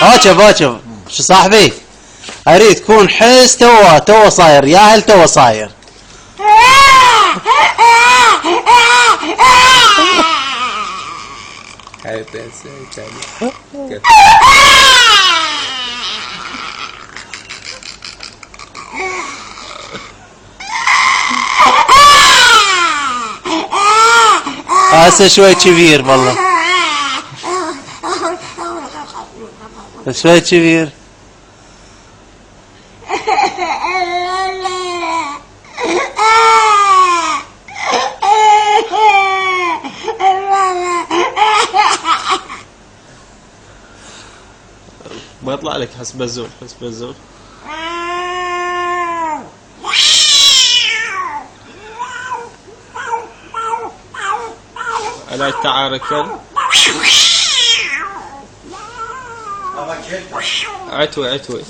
اوكب شو صاحبي؟ اريد تكون حس تو صاير ياهل تو صاير. هسه شوي كبير والله، شوي كبير. بيطلع لك حس بزول حس بزول. ألا تعاركل عتوي